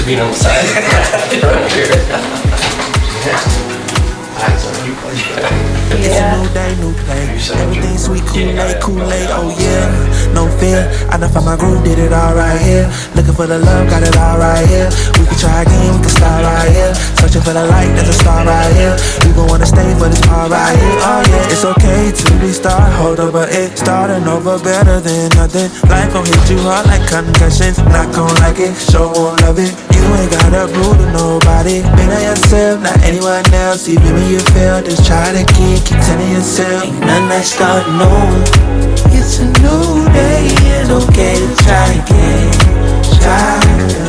to being on the side. Right here. It's a new day, new play. Everything sweet, Kool-Aid, Kool-Aid, oh yeah. No fear, I done found my groove, did it all right here. Looking for the love, got it all right here. We can try again, we can start right here. Searching for the light, there's a star right here. We gon' wanna stay for this part right here, oh yeah. It's okay to restart, hold up, but it's starting over better than nothing. Life gon' hit you hard like concussions. Not gon' like it, sure won't love it. You ain't gotta prove to nobody. Be on yourself, not anyone else. Even when you fail, just try to keep telling yourself ain't nothing like starting over. It's a new day, it's okay to try again. Try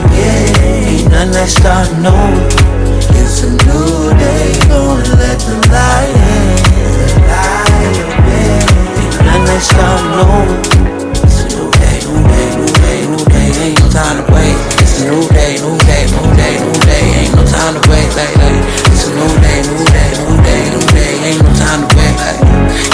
again. Ain't nothing like starting over. It's a new day, gonna let the light in. Light in. Ain't nothing like starting over. It's a new day, new day, new day, new day. Ain't no time to wait. It's a new day, new day, new day, new day. Ain't no time to wait, like. It's a new day, new day, new day, new day. Ain't no time to wait, like.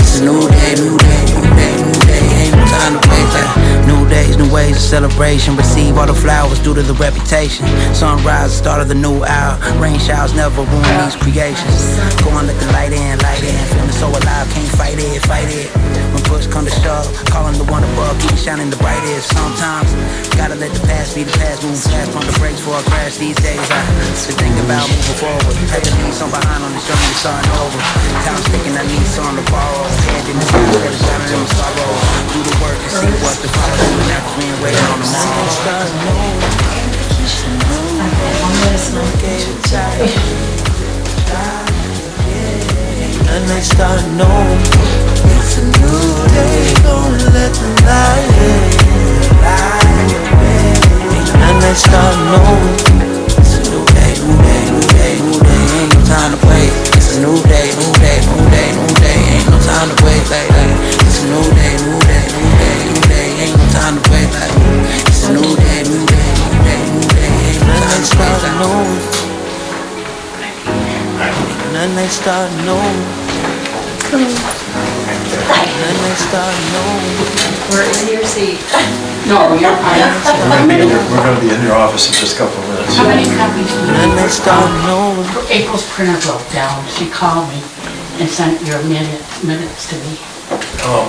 It's a new day, new day, new day, new day. Ain't no time to wait, like. New days, new ways of celebration. Receive all the flowers due to the reputation. Sunrise, start of the new hour. Rain showers never ruin these creations. Go on, let the light in, light in. Feeling so alive, can't fight it, fight it. When push come to shove, calling the one above, keep shining the brightest. Sometimes, gotta let the past be the past. Move fast, pump the brakes for a crash. These days, I should think about moving forward. Had to leave some behind on this journey, starting over. Time's ticking, I need some to borrow. Head in the sky, let it shine in the sorrow. Do the work and see what the follow. Never we ain't waiting on tomorrow. Nothing like starting over. It's a new day, gonna let the light in. Ain't nothing like starting over. It's a new day, new day, new day, new day. Ain't no time to wait. It's a new day, new day, new day, new day. Ain't no time to wait, like. It's a new day, new day, new day, new day. Ain't no time to wait, like. It's a new day, new day, new day, new day. Ain't no time to wait, like. Nothing like starting over. Nothing like starting over. We're in your seat. No, you're fine. We're going to be in your office in just a couple of minutes. How many copies do you Nothing like need? starting over. April's printer broke down. She called me and sent your minutes to me. Oh,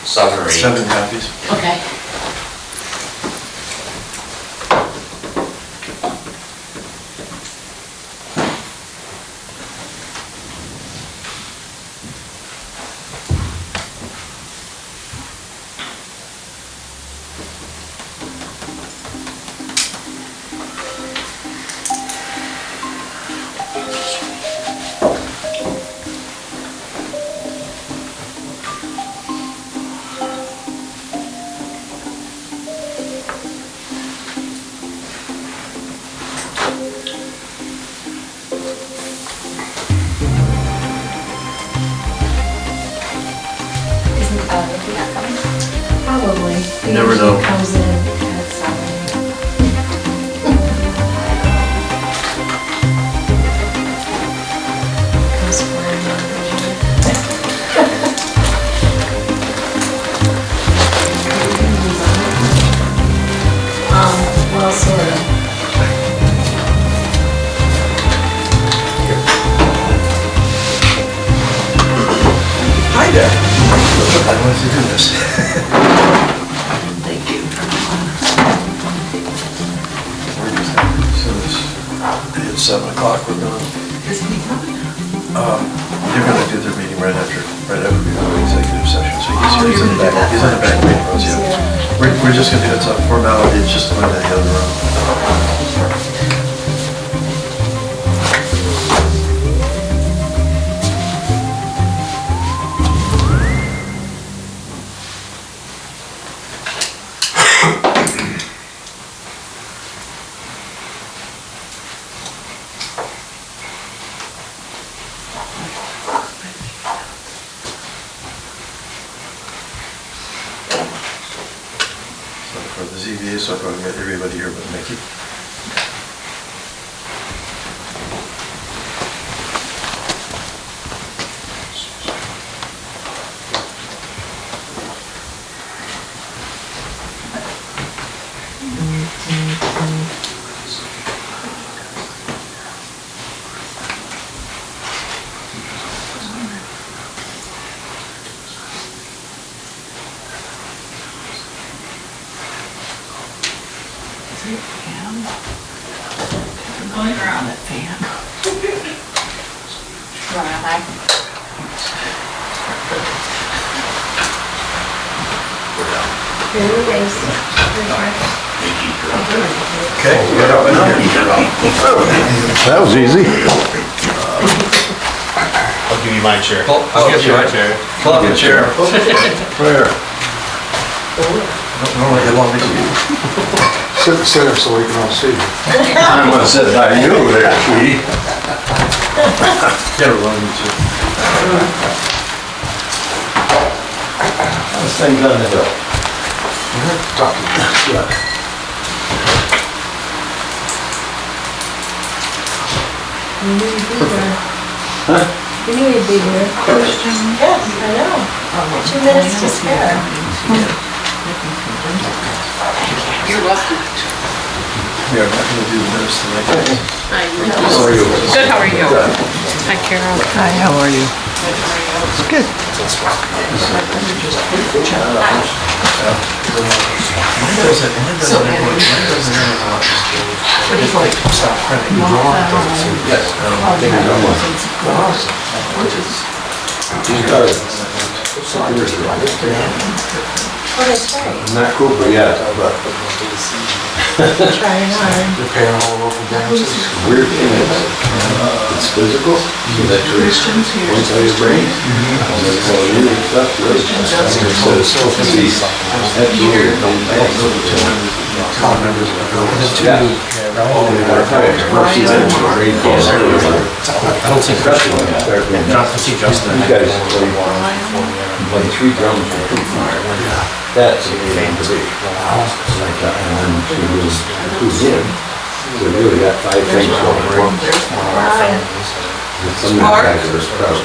7 or 8. 7 copies. Okay. Probably. You never know. Comes in at 7. Comes well, sort of. Hi there. I wanted to do this. Thank you. It's 7 o'clock, we're done. Is he coming? They're going to do their meeting right after we go to executive session, so he's in the back, he's in the back waiting for us, yeah. We're just going to do it, it's a formality, it's just going to the other room. For the ZBA, so I'm going to get everybody here but Mickey. Okay. That was easy. I'll give you my chair. I'll give you my chair. Pull up the chair. Where? Normally they want me to. Sit center so we can all see you. I'm gonna sit by you there, sweetie. Never wanted me to. This thing's on the hill. Yeah. Huh? You need to be here. Yes, I know. 2 minutes to spare. You're lucky. We are not gonna do the minutes tonight. I know. How are you? Good, how are you? Hi, Carol. Hi, how are you? Good. Oh, that's right. I'm not cool, but yeah, but Trying hard. weird thing is, it's physical, so that you're one side of your brain, and then all the other stuff, the other stuff. So it's supposed to be, that's weird. Yeah. I don't think Justin would start doing that. You guys play 3 drums for 2 that's a game to be. Like that, and then she was, who's in? So really got 5 things going on. Some of the guys are proud.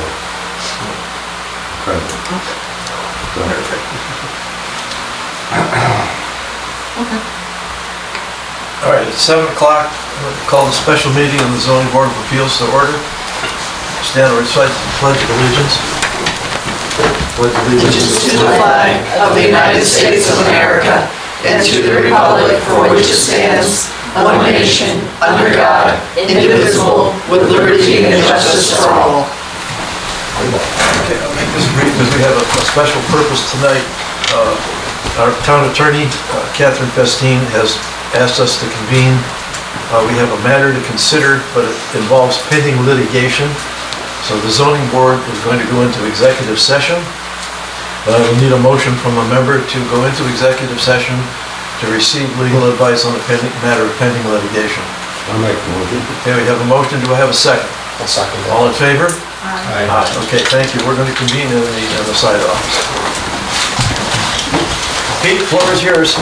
All right, it's 7 o'clock. Call the special meeting of the zoning board of appeals to order. Stand and recite the pledge of allegiance. Pledge of allegiance To the flag of the United States of America and to the republic for which it stands, one nation, under God, indivisible, with liberty and justice for all. Okay, I'll make this brief because we have a special purpose tonight. Our town attorney, Catherine Festine, has asked us to convene. We have a matter to consider, but it involves pending litigation. So the zoning board is going to go into executive session. We need a motion from a member to go into executive session to receive legal advice on a matter of pending litigation. I'll make the motion. Okay, we have a motion. Do I have a second? I'll second that. All in favor? Aye. Okay, thank you. We're going to convene in the side office. Pete, floor is yours.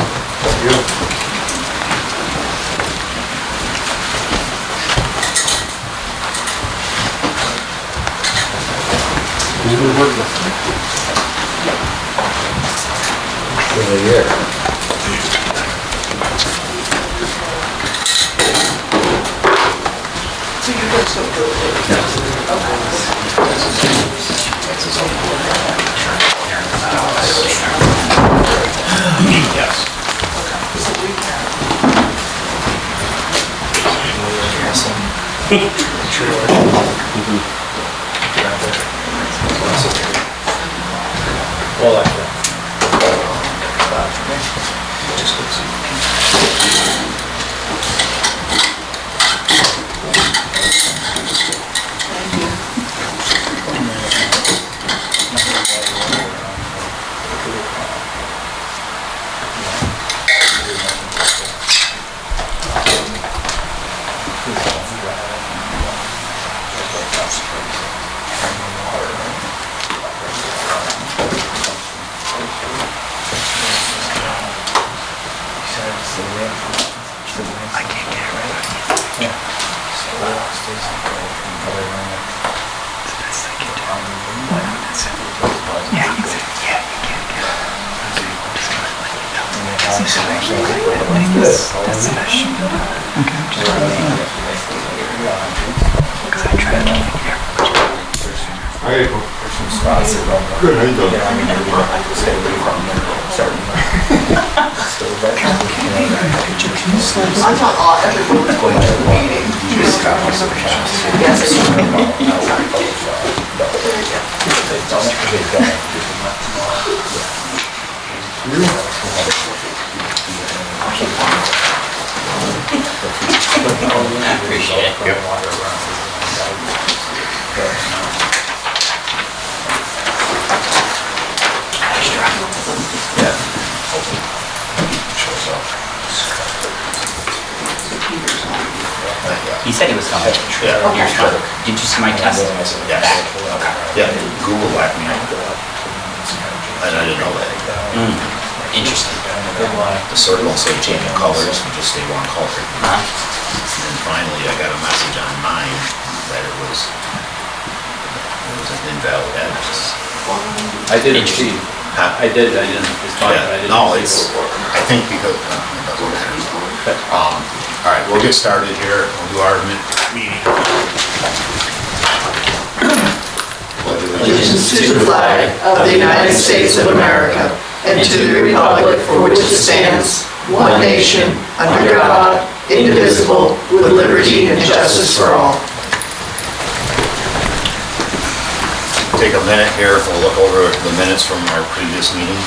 Well, like that. Good, how you doing? I thought everyone was going to the meeting. Yes, Appreciate it. He said he was coming. Yeah. Yours not. Did you see my test? Yes. Back. Yeah, Google blacked me out. And I didn't know that. Interesting. The circle instead of changing colors, would just stay one color. Uh-huh. And then finally, I got a message on mine that it was an invalid address. I did Interesting. receive. Huh? I didn't respond, but I Yeah, didn't. no, receive it's, it. I think because, it doesn't matter. All right, we'll get started here. We'll do our meeting. Allegiance to the flag of the United States of America and to the republic for which it stands, one nation, under God, indivisible, with liberty and justice for all. Take a minute here, we'll look over the minutes from our previous meeting.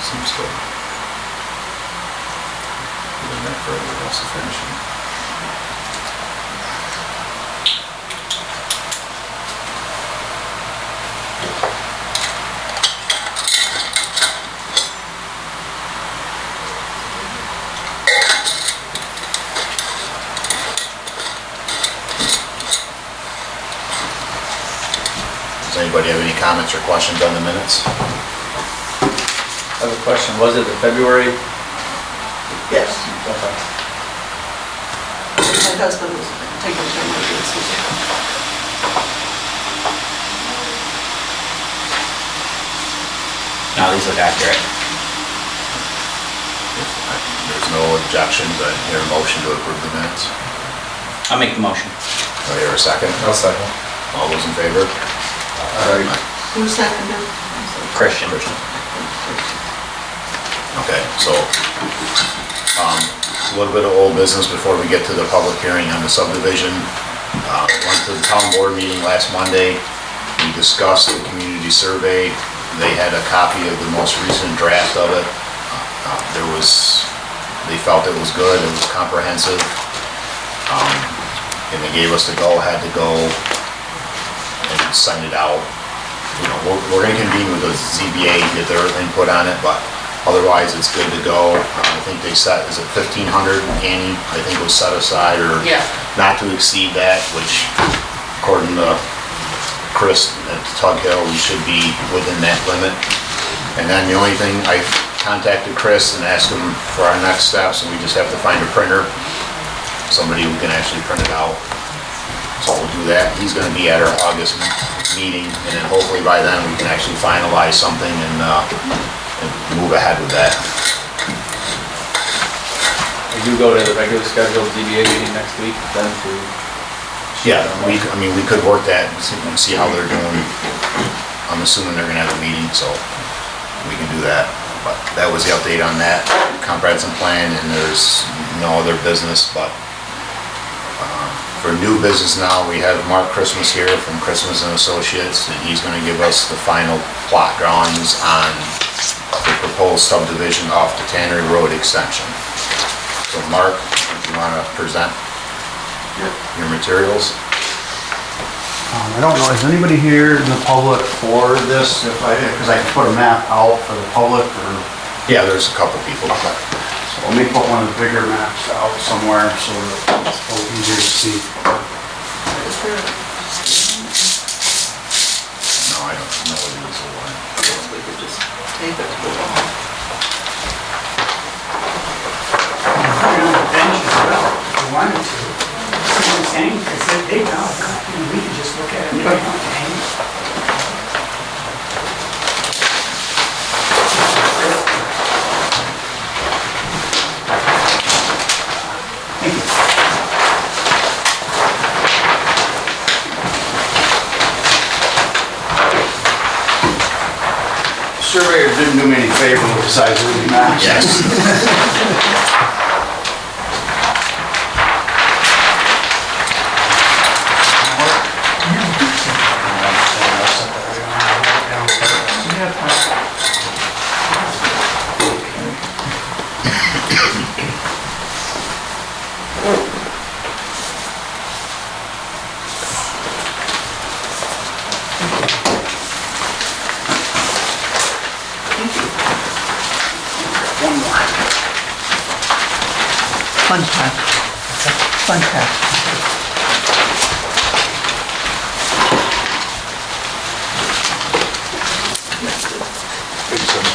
Seems good. Even that further, that's the finishing. Does anybody have any comments or questions on the minutes? I have a question, was it the February? Yes, Okay. my husband was taking care of my business. No, these look accurate. There's no objections, I hear a motion to approve the minutes. I'll make the motion. Do I hear a second? I'll second. All those in favor? Who seconded? Christian. Okay, so, a little bit of old business before we get to the public hearing on the subdivision. Went to the town board meeting last Monday. We discussed the community survey. They had a copy of the most recent draft of it. They felt it was good, it was comprehensive. And they gave us the go-ahead to go and send it out. You know, we're gonna convene with the ZBA, get their input on it, but otherwise it's good to go. I think they set, is it 1,500, Annie? I think was set aside, or not to exceed that, which according to Chris at Tug Hill, we should be within that limit. And then the only thing, I contacted Chris and asked him for our next steps, and we just have to find a printer, somebody who can actually print it out. So we'll do that. He's gonna be at our August meeting, and then hopefully by then we can actually finalize something and move ahead with that. Will you go to the regular scheduled ZBA meeting next week, then to? Yeah, I mean, we could work that and see how they're doing. I'm assuming they're gonna have a meeting, so we can do that. But that was the update on that comprehensive plan, and there's no other business, but for new business now, we have Mark Christmas here from Christmas and Associates, and he's gonna give us the final plot drawings on the proposed subdivision off the Tannery Road extension. So Mark, you wanna present your materials? I don't know, is anybody here in the public for this, because I can put a map out for the public, or? Yeah, there's a couple people. Okay. So let me put one of the bigger maps out somewhere so that it's a little easier to see. No, I don't know what it is. We could just tape it to the wall. Bench as well, if you wanted to. Someone's saying, it's a big house, we could just look at it, we don't have to hang it. Thank you. Surveyor didn't do me any favor with the size of the maps. Yes. Fun fact. Fun fact.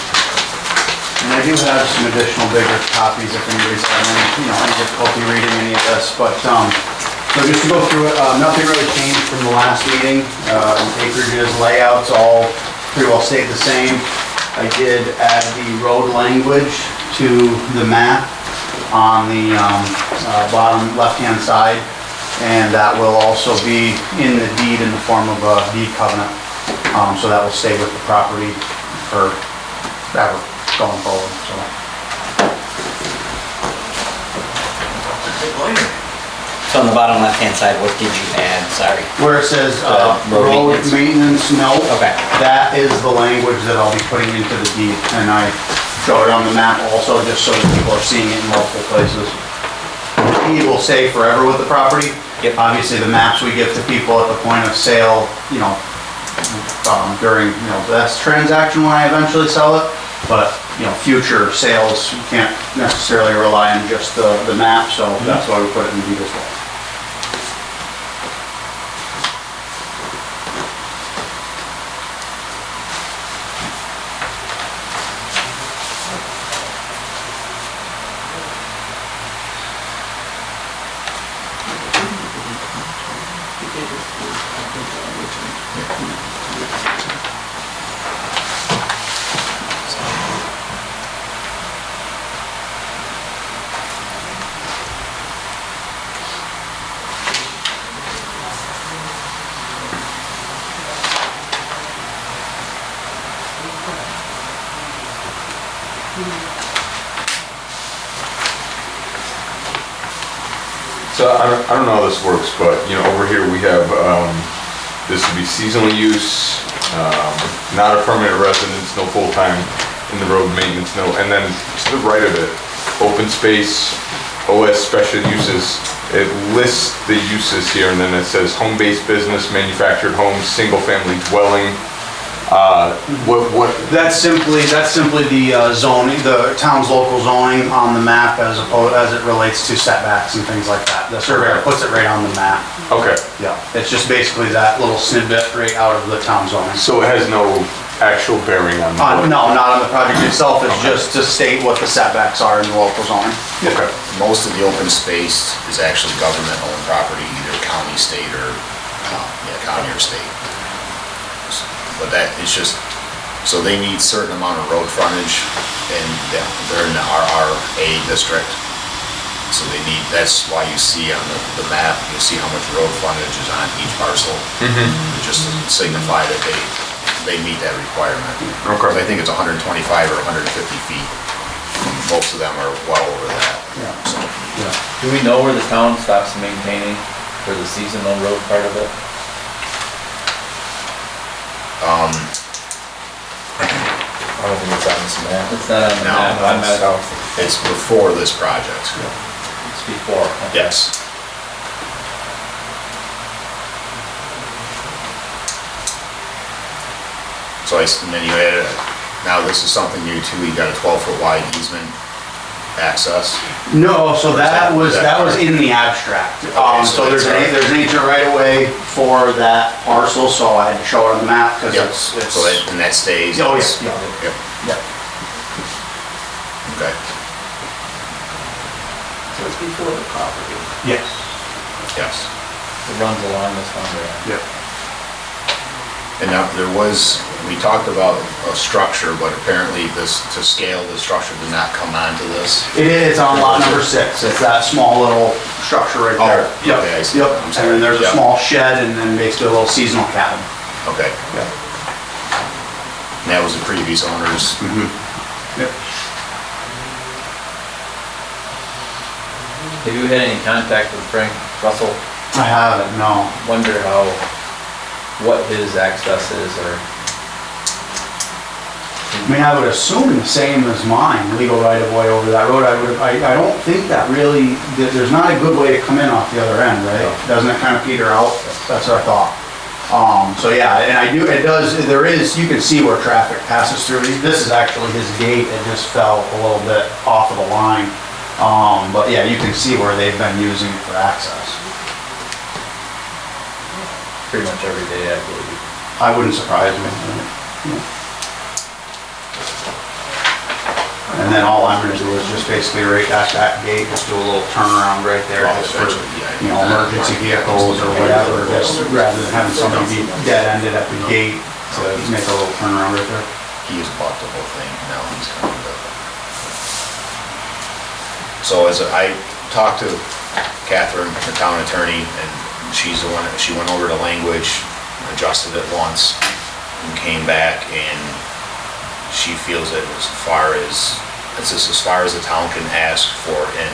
And I do have some additional bigger copies if anybody's having, any difficulty reading any of this, but, so just to go through it, nothing really changed from the last meeting. Acreages, layouts, all pretty well stayed the same. I did add the road language to the map on the bottom left-hand side, and that will also be in the deed in the form of a deed covenant. So that will stay with the property for ever going forward, so. So on the bottom left-hand side, what did you add? Sorry. Where it says road road maintenance note, Okay. that is the language that I'll be putting into the deed, and I show it on the map also, just so that people are seeing it in multiple places. The deed will stay forever with the property. Yep. Obviously, the maps we give to people at the point of sale, during, this transaction when I eventually sell it, but, future sales, you can't necessarily rely on just the map, so that's why we put it in the deed as well. So I don't know how this works, but over here we have, this would be seasonal use, not a permanent residence, no full-time in the road maintenance, no, and then to the right of it, open space, OS special uses. It lists the uses here, and then it says home-based business, manufactured homes, single-family dwelling. That's simply the zoning, the town's local zoning on the map as it relates to setbacks and things like that. The surveyor puts it right on the map. Okay. Yeah, it's just basically that little snippet right out of the town zoning. So it has no actual bearing on the... No, not on the project itself, it's just to state what the setbacks are in the local zoning. Okay. Most of the open space is actually government-owned property, either county, state, or, county or state. But that, it's just, so they need certain amount of road frontage, and they're in the RRA district. So they need, that's why you see on the map, you'll see how much road frontage is on each parcel. Just to signify that they meet that requirement. Okay. I think it's 125 or 150 feet. Most of them are well over that. Yeah. So, Do we know where the town stops maintaining for the seasonal road part of it? um, I don't think it's on this map. It's not on the No, map. I'm at, it's before this project. Before. Okay. Yes. So and then you added, now this is something new too, you got a 12-foot wide easement access. No, so that was part? in the abstract. Okay, So so there's that's an ancient right of way for that parcel, so I had to show it on the map because Yep. it's. So that, and that stays? Oh, yeah, Yep. yeah. Okay, So it's before the property. Yes. yes. It runs along this boundary. Yep. And now, there was, we talked about a structure, but apparently this, to scale, the structure did not come onto this. It's on lot number 6. It's that small little structure right there. Oh, Yep, okay, I see. Yep, I'm and sorry. then there's a Yep. small shed and then basically a little seasonal cabin. Okay, Yep. and that was the previous owners. Yep. Have you had any contact with Frank Russell? I haven't, no. Wonder what his access is, or? I mean, I would assume the same as mine, legal right of way over that road. I don't think that really, there's not a good way to come in off the other end, right? Doesn't it kind of peter out? That's what I thought. So yeah, and it does, there is, you can see where traffic passes through. This is actually his gate, it just fell a little bit off of the line. But yeah, you can see where they've been using it for access. Pretty much every day, I believe. I wouldn't surprise me. And then all I'm gonna do is just basically right at that gate, just do a little turnaround right there, just for, you know, emergency vehicles or whatever, just rather than having somebody be dead-ended at the gate to make a little turnaround right there. He has bought the whole thing, now he's coming to. So as I talked to Catherine, the town attorney, and she's the one, she went over the language, adjusted it once, and came back, and she feels that as far as, it's just as far as the town can ask for in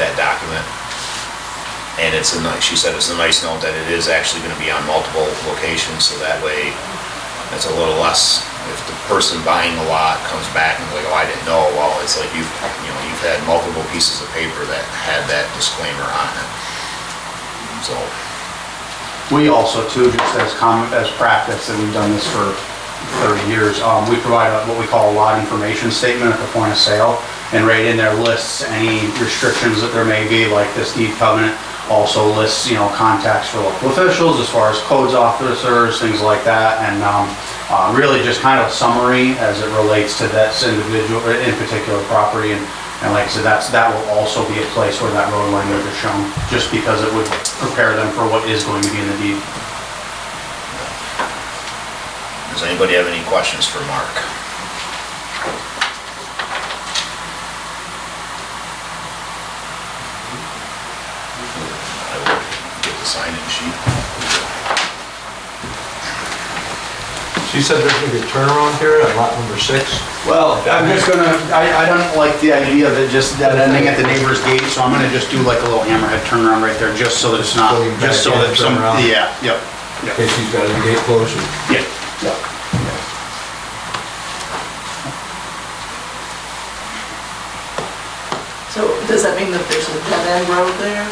that document. And it's a nice, she said it's a nice note that it is actually gonna be on multiple locations, so that way it's a little less, if the person buying the lot comes back and is like, oh, I didn't know, well, it's like you've had multiple pieces of paper that had that disclaimer on it. So. We also too, just as practice, and we've done this for 30 years, we provide what we call a lot information statement at the point of sale, and right in there lists any restrictions that there may be, like this deed covenant. Also lists, you know, contacts for local officials as far as codes officers, things like that, and really just kind of a summary as it relates to this individual, in particular property. And like I said, that will also be a place where that road language is shown, just because it would prepare them for what is going to be in the deed. Does anybody have any questions for Mark? I will get the sign-in sheet. She said there's gonna be a turnaround here at lot number 6. Well, I'm just gonna, I don't like the idea of it just dead ending at the neighbor's gate, so I'm gonna just do like a little hammerhead turnaround right there, just so that it's not, Going just so back that in, some, turn around. yeah, yep. In case he's got a gate closed. Yeah, yeah. So does that mean that there's a dead-end road there?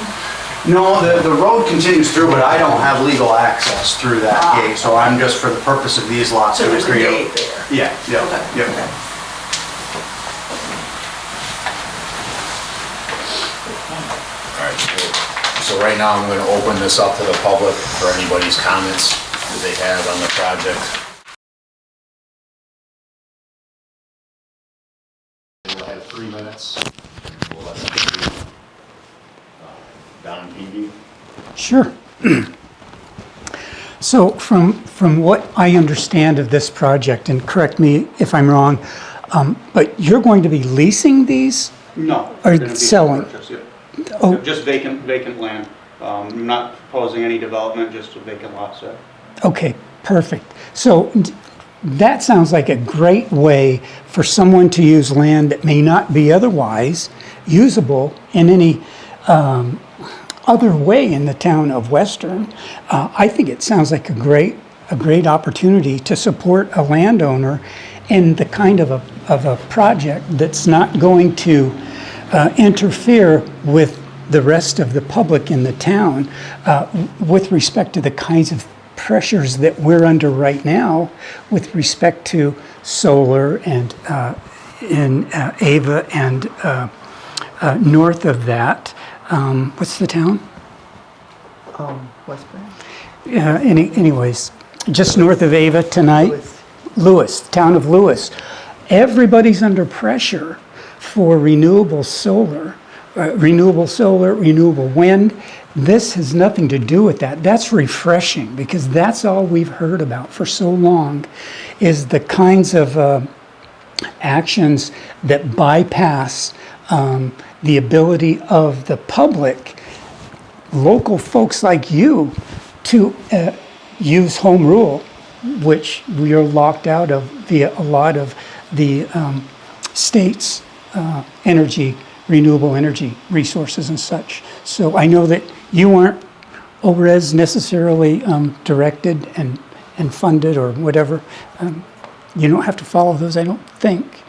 No, the road continues through, but I don't have legal access through that gate, so I'm just, for the purpose of these lots, So gonna there's a create. gate there? Yeah, yeah, Okay, yeah. okay. All right, so right now I'm gonna open this up to the public for anybody's comments that they have on the project. We'll have 3 minutes. We'll let them speak. Don Peavy. Sure. So from what I understand of this project, and correct me if I'm wrong, but you're going to be leasing these? No. Or it's gonna be selling? purchase, yeah. Oh. Just vacant land. I'm not proposing any development, just a vacant lot, so. Okay, perfect. So that sounds like a great way for someone to use land that may not be otherwise usable in any other way in the town of Western. I think it sounds like a great opportunity to support a landowner in the kind of a project that's not going to interfere with the rest of the public in the town with respect to the kinds of pressures that we're under right now with respect to solar and in Ava and north of that. What's the town? Westbury? Anyways, just north of Ava tonight. Lewis, town of Lewis. Everybody's under pressure for renewable solar, renewable wind. This has nothing to do with that. That's refreshing because that's all we've heard about for so long is the kinds of actions that bypass the ability of the public, local folks like you, to use home rule, which we are locked out of via a lot of the state's renewable energy resources and such. So I know that you aren't ORES necessarily directed and funded or whatever. You don't have to follow those, I don't think,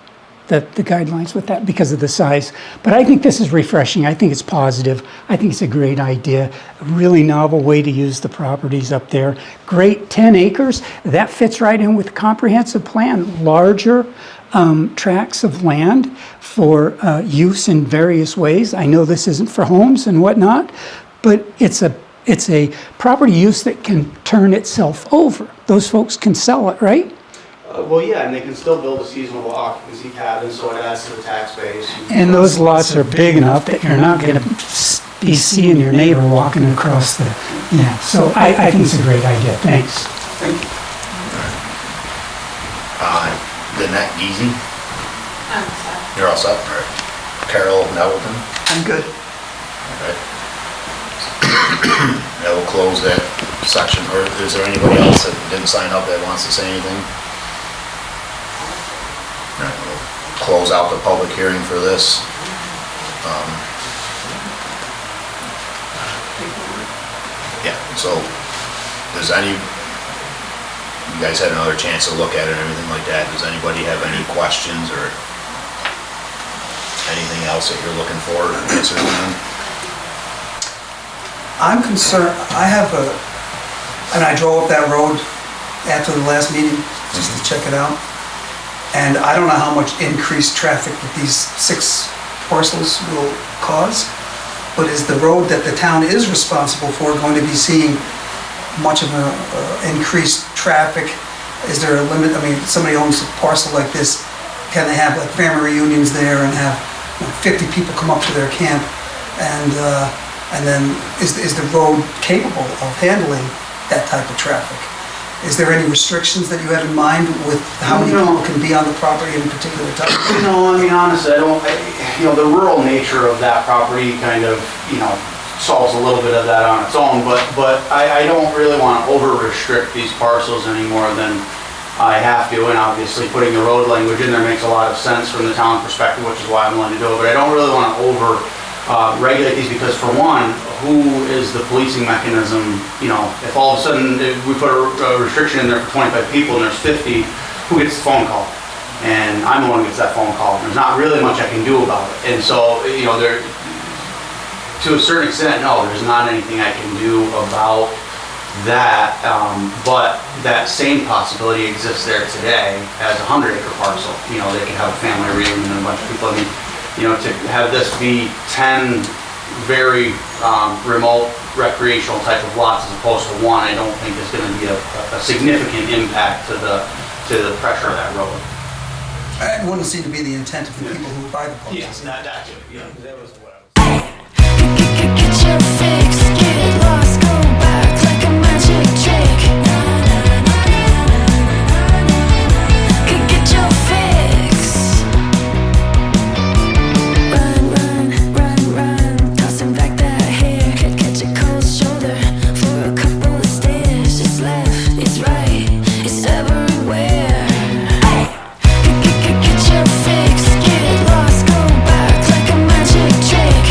the guidelines with that because of the size. But I think this is refreshing. I think it's positive. I think it's a great idea. A really novel way to use the properties up there. Great, 10 acres. That fits right in with the comprehensive plan. Larger tracts of land for use in various ways. I know this isn't for homes and whatnot, but it's a property use that can turn itself over. Those folks can sell it, right? Well, yeah, and they can still build a seasonal occupancy cabin, so it adds to the tax base. And those lots are big enough that you're not going to be seeing your neighbor walking across the, yeah. So I think it's a great idea. Thanks. Thank you. Lynette Geezy, I'm sorry. you're all set? All right. Carol Nettleton? I'm good. All right. That will close that section. Or is there anybody else that didn't sign up that wants to say anything? All right, we'll close out the public hearing for this. Yeah, so does you guys had another chance to look at it and everything like that. Does anybody have any questions or anything else that you're looking for answers on? I'm concerned, and I drove up that road after the last meeting just to check it out. And I don't know how much increased traffic that these 6 parcels will cause, but is the road that the town is responsible for going to be seeing much of an increased traffic? Is there a limit? I mean, somebody owns a parcel like this, can they have like family reunions there and have 50 people come up to their camp? And then is the road capable of handling that type of traffic? Is there any restrictions that you have in mind with how many people can be on the property in a particular time? No, I mean, honestly, the rural nature of that property kind of, solves a little bit of that on its own, but I don't really want to over-restrict these parcels any more than I have to, and obviously putting the road language in there makes a lot of sense from the town perspective, which is why I'm willing to do it, but I don't really want to regulate these because, for one, who is the policing mechanism? If all of a sudden we put a restriction in there for 25 people and there's 50, who gets the phone call? And I'm the one who gets that phone call. There's not really much I can do about it. And so, to a certain extent, no, there's not anything I can do about that. But that same possibility exists there today as a 100-acre parcel. They can have a family reunion and a bunch of people. I mean, to have this be 10 very remote recreational type of lots as opposed to 1, I don't think is going to be a significant impact to the pressure of that road. It wouldn't seem to be the intent of the people who buy the parcels. Yes, that was what I was. Get your fix, get lost, go back like a magic trick. Get your fix. Run, tossing back that hair. Catch a cold shoulder for a couple of stairs. It's left, it's right, it's everywhere. Get your fix, get lost, go back like a magic trick.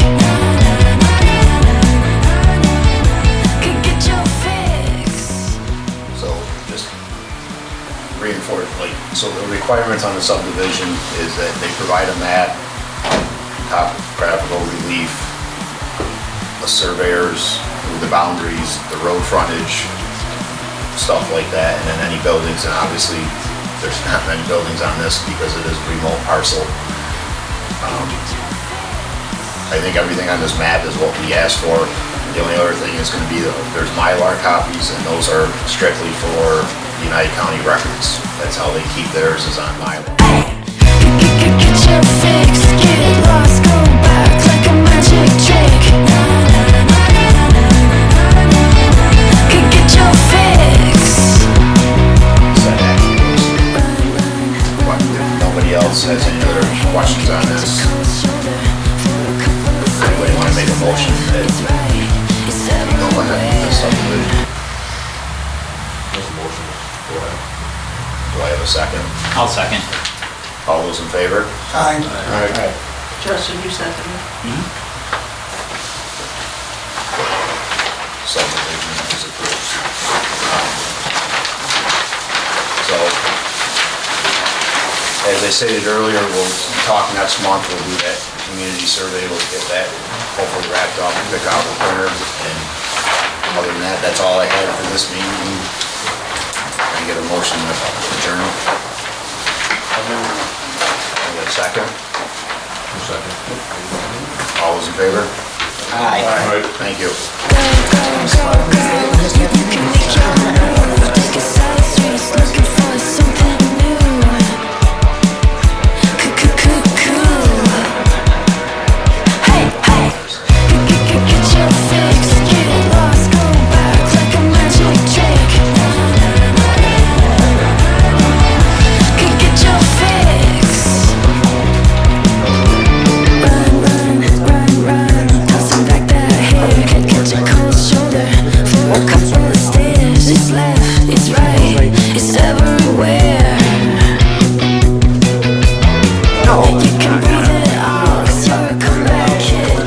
Get your fix. So just reinforce, so the requirements on the subdivision is that they provide a map topographical relief, the surveyors, the boundaries, the road frontage, stuff like that, and then any buildings, and obviously, there's not many buildings on this because it is a remote parcel. I think everything on this map is what we asked for. The only other thing is gonna be, there's Mylar copies, and those are strictly for United County records. That's how they keep theirs, is on Mylar. Get your fix, get lost, go back like a magic trick. Get your fix. But if nobody else has any other questions on this, anybody wanna make a motion that we go ahead with this subdivision? Do I have a second? I'll second. All those in favor? Aye. Alright. Justin, you second it? Subdivision is approved. So, as I stated earlier, we'll talk next month, we'll do that community survey, we'll get that hopefully wrapped up, pick out the printer, and other than that, that's all I had for this meeting. Can I get a motion to adjourn? I get a second? Second. All those in favor? Aye. Thank you. Take a side streets looking for something new. Cool. Hey, hey. Get your fix, get lost, go back like a magic trick. Get your fix. Run, tossing back that hair. Catch a cold shoulder for a couple of stairs. It's left, it's right, it's everywhere. You can breathe it all, 'cause you're a comeback kid.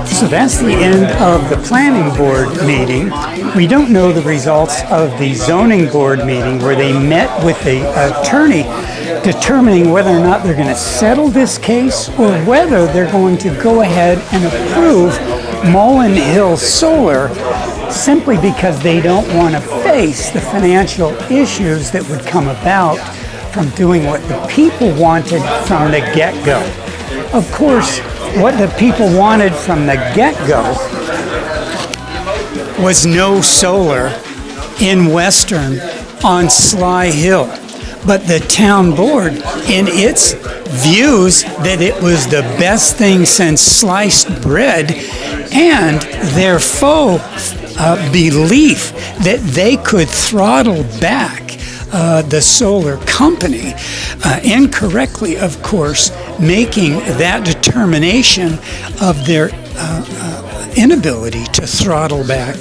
So that's the end of the planning board meeting. We don't know the results of the zoning board meeting where they met with the attorney determining whether or not they're going to settle this case or whether they're going to go ahead and approve Mullen Hill Solar simply because they don't want to face the financial issues that would come about from doing what the people wanted from the get-go. Of course, what the people wanted from the get-go was no solar in Western on Sly Hill. But the town board, in its views that it was the best thing since sliced bread, and their faux belief that they could throttle back the solar company, incorrectly, of course, making that determination of their inability to throttle back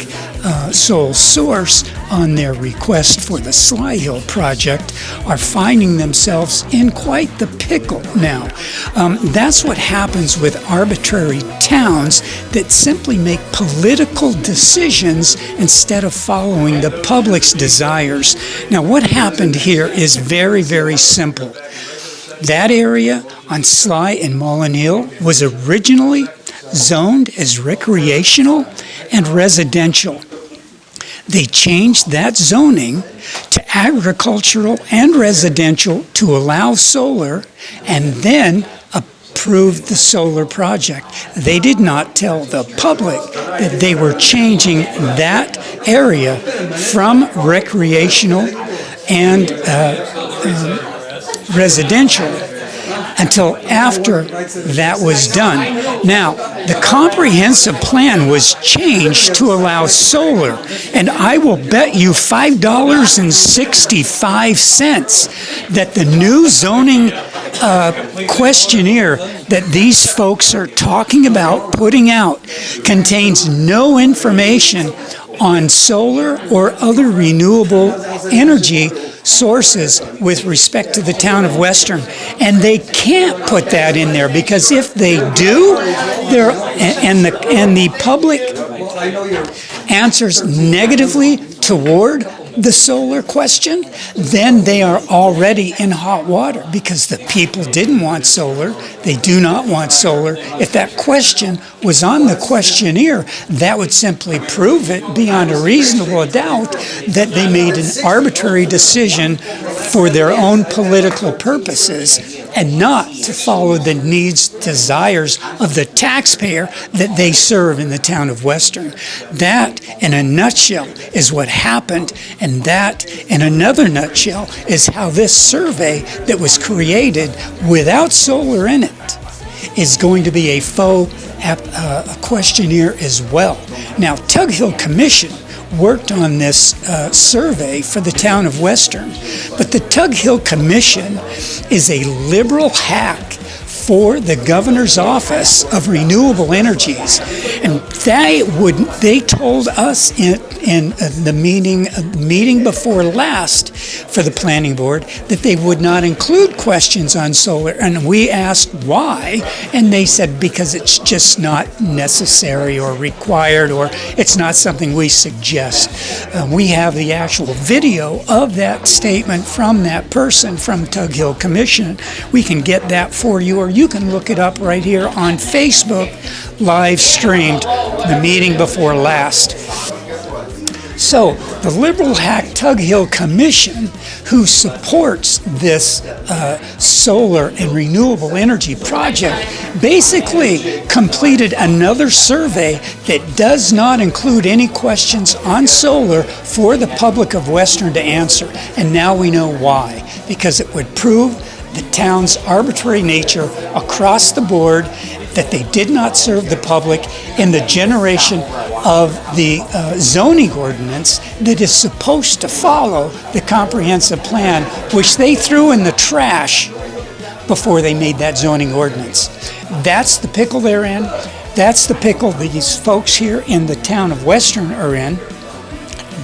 sole source on their request for the Sly Hill project, are finding themselves in quite the pickle now. That's what happens with arbitrary towns that simply make political decisions instead of following the public's desires. Now, what happened here is very, very simple. That area on Sly and Mullen Hill was originally zoned as recreational and residential. They changed that zoning to agricultural and residential to allow solar, and then approved the solar project. They did not tell the public that they were changing that area from recreational and residential until after that was done. Now, the comprehensive plan was changed to allow solar, and I will bet you $5.65 that the new zoning questionnaire that these folks are talking about putting out contains no information on solar or other renewable energy sources with respect to the town of Western. And they can't put that in there, because if they do, the public answers negatively toward the solar question, then they are already in hot water because the people didn't want solar. They do not want solar. If that question was on the questionnaire, that would simply prove it beyond a reasonable doubt that they made an arbitrary decision for their own political purposes and not to follow the needs, desires of the taxpayer that they serve in the town of Western. That, in a nutshell, is what happened, and that, in another nutshell, is how this survey that was created without solar in it is going to be a faux questionnaire as well. Now, Tug Hill Commission worked on this survey for the town of Western, but the Tug Hill Commission is a liberal hack for the governor's office of renewable energies, and they told us in the meeting before last for the planning board that they would not include questions on solar, and we asked why, and they said because it's just not necessary or required, or it's not something we suggest. We have the actual video of that statement from that person from Tug Hill Commission. We can get that for you, or you can look it up right here on Facebook, live streamed, the meeting before last. So, the liberal hack Tug Hill Commission, who supports this solar and renewable energy project, basically completed another survey that does not include any questions on solar for the public of Western to answer. And now we know why. Because it would prove the town's arbitrary nature across the board, that they did not serve the public in the generation of the zoning ordinance that is supposed to follow the comprehensive plan, which they threw in the trash before they made that zoning ordinance. That's the pickle they're in. That's the pickle these folks here in the town of Western are in.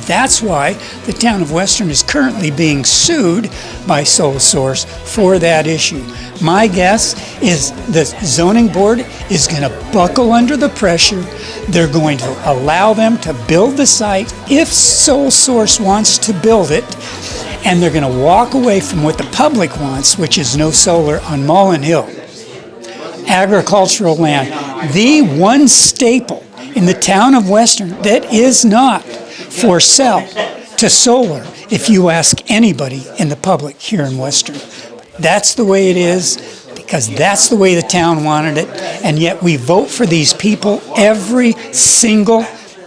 That's why the town of Western is currently being sued by Sole Source for that issue. My guess is the zoning board is going to buckle under the pressure. They're going to allow them to build the site if Sole Source wants to build it, and they're going to walk away from what the public wants, which is no solar on Mullen Hill. Agricultural land, the one staple in the town of Western that is not for sale to solar, if you ask anybody in the public here in Western. That's the way it is, because that's the way the town wanted it, and yet we vote for these people every single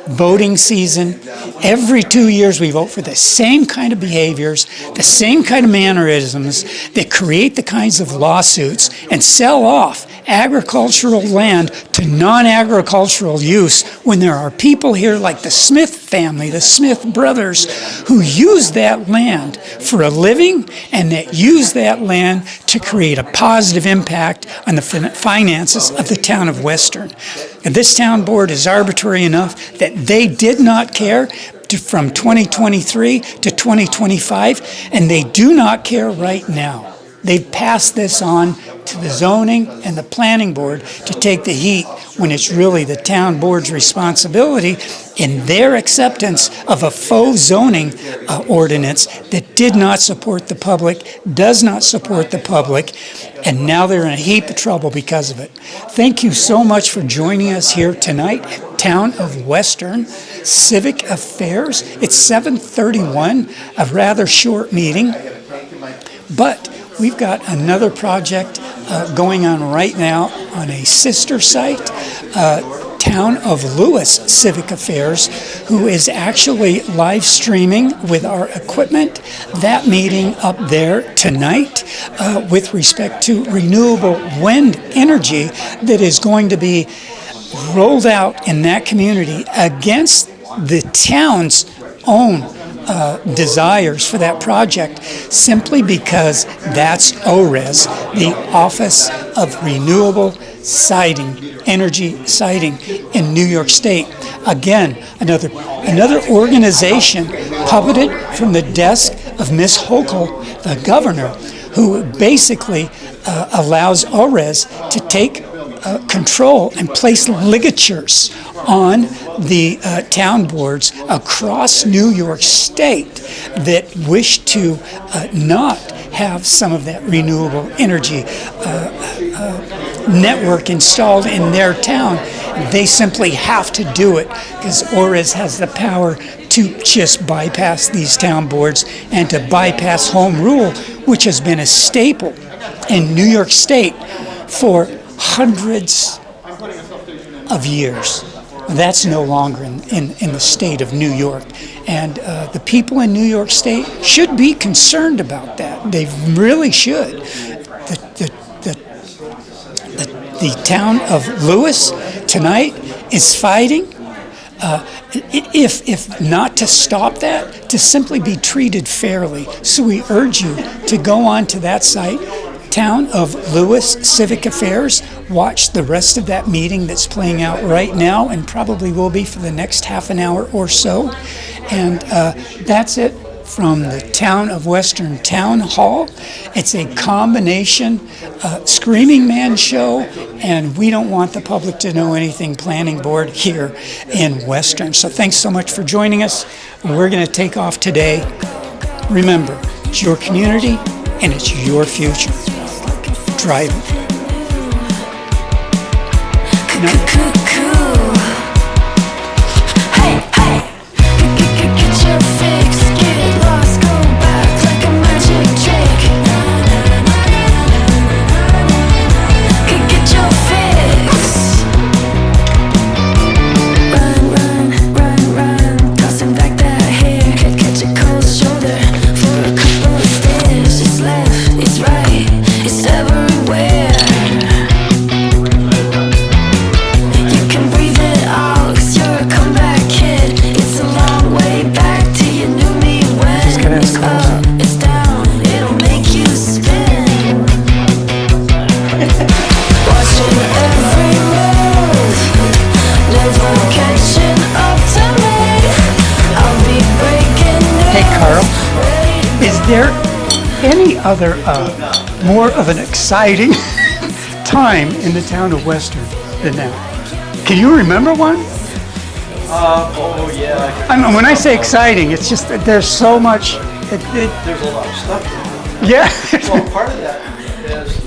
voting season. Every 2 years we vote for the same kind of behaviors, the same kind of mannerisms that create the kinds of lawsuits and sell off agricultural land to non-agricultural use, when there are people here like the Smith family, the Smith brothers, who use that land for a living and that use that land to create a positive impact on the finances of the town of Western. And this town board is arbitrary enough that they did not care from 2023 to 2025, and they do not care right now. They've passed this on to the zoning and the planning board to take the heat when it's really the town board's responsibility in their acceptance of a faux zoning ordinance that did not support the public, does not support the public, and now they're in a heap of trouble because of it. Thank you so much for joining us here tonight at Town of Western Civic Affairs. It's 7:31, a rather short meeting, but we've got another project going on right now on a sister site, Town of Lewis Civic Affairs, who is actually live streaming with our equipment that meeting up there tonight with respect to renewable wind energy that is going to be rolled out in that community against the town's own desires for that project, simply because that's ORES, the Office of Renewable Energy Siting in New York State. Again, another organization puppeted from the desk of Miss Hochul, the governor, who basically allows ORES to take control and place ligatures on the town boards across New York State that wish to not have some of that renewable energy network installed in their town. They simply have to do it because ORES has the power to just bypass these town boards and to bypass home rule, which has been a staple in New York State for hundreds of years. That's no longer in the state of New York. And the people in New York State should be concerned about that. They really should. The town of Lewis tonight is fighting, if not to stop that, to simply be treated fairly. So we urge you to go on to that site, Town of Lewis Civic Affairs. Watch the rest of that meeting that's playing out right now and probably will be for the next half an hour or so. And that's it from the Town of Western Town Hall. It's a combination Screaming Man show, and we don't want the public to know anything planning board here in Western. So thanks so much for joining us. We're going to take off today. Remember, it's your community and it's your future. Drive it. Is there any other more of an exciting time in the town of Western than now? Can you remember one? Oh yeah. I mean, when I say exciting, it's just that there's so much. There's a lot of stuff. Yeah. Well, part of that is,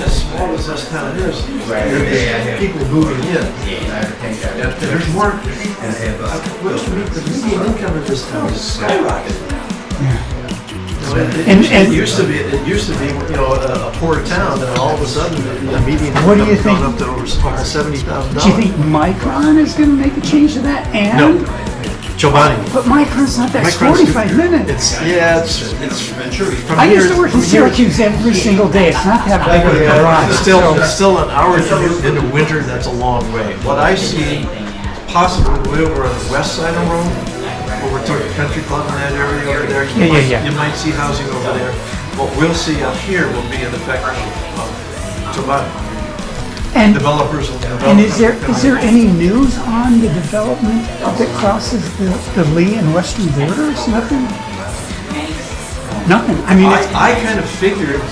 as small as this town is, there's people moving in. And there's more. The median income in this town is skyrocketing. It used to be, you know, a poor town, and all of a sudden the median What do you income think? gone up to over almost $70,000. Do you think Micron is going to make a change to that? And No, Chobani. But Micron's not that. It's 45 minutes. I used to work in Syracuse every single day. It's not that big of a garage. Still an hour in the winter. That's a long way. What I see possibly over on the west side of the road, over to the country club in that area over there. You might see housing over there. What we'll see up here will be an effect of Chobani. And developers will develop. And is there any news on the development that crosses the Lee and Western borders? Nothing? Nothing. I mean, I kind of figured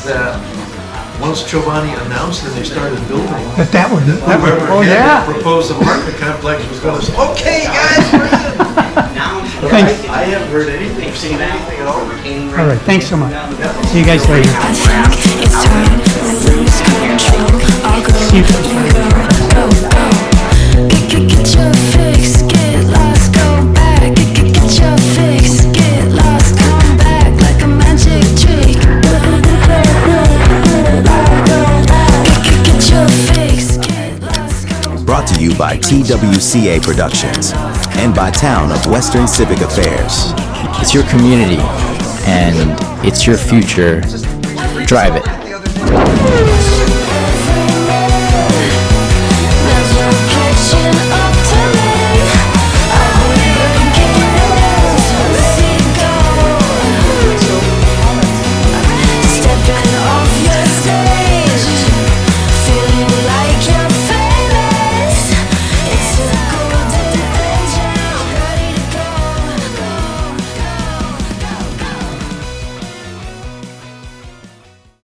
that once Chobani announced and they started building, that would proposed apartment complex was going to say, okay guys, we're in. I haven't heard anything, seen anything at all. All right, thanks so much. See you guys later. See you guys Brought to you by TWCA Productions and by Town of Western Civic Affairs. It's your community and it's your future. Drive it.